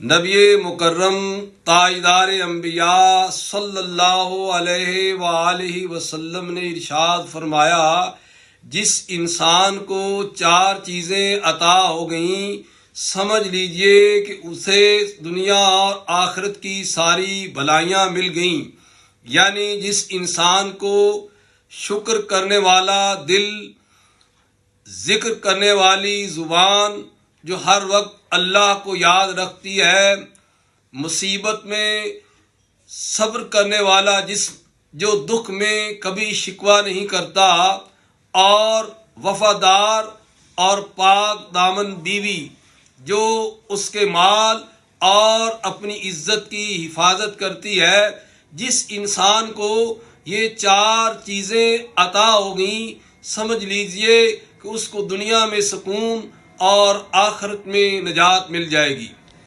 نبی مکرم تاجدار انبیاء صلی اللہ علیہ وآلہ وسلم نے ارشاد فرمایا، جس انسان کو 4 چیزیں عطا ہو گئیں سمجھ لیجئے کہ اسے دنیا اور آخرت کی ساری بھلائیاں مل گئیں۔ یعنی جس انسان کو شکر کرنے والا دل، ذکر کرنے والی زبان، جو ہر وقت اللہ کو یاد رکھتی ہے، مصیبت میں صبر کرنے والا جسم، جو دکھ میں کبھی شکوہ نہیں کرتا، اور وفادار اور پاک دامن بیوی جو اس کے مال اور اپنی عزت کی حفاظت کرتی ہے، جس انسان کو یہ 4 چیزیں عطا ہو گئیں سمجھ لیجئے کہ اس کو دنیا میں سکون اور آخرت میں نجات مل جائے گی۔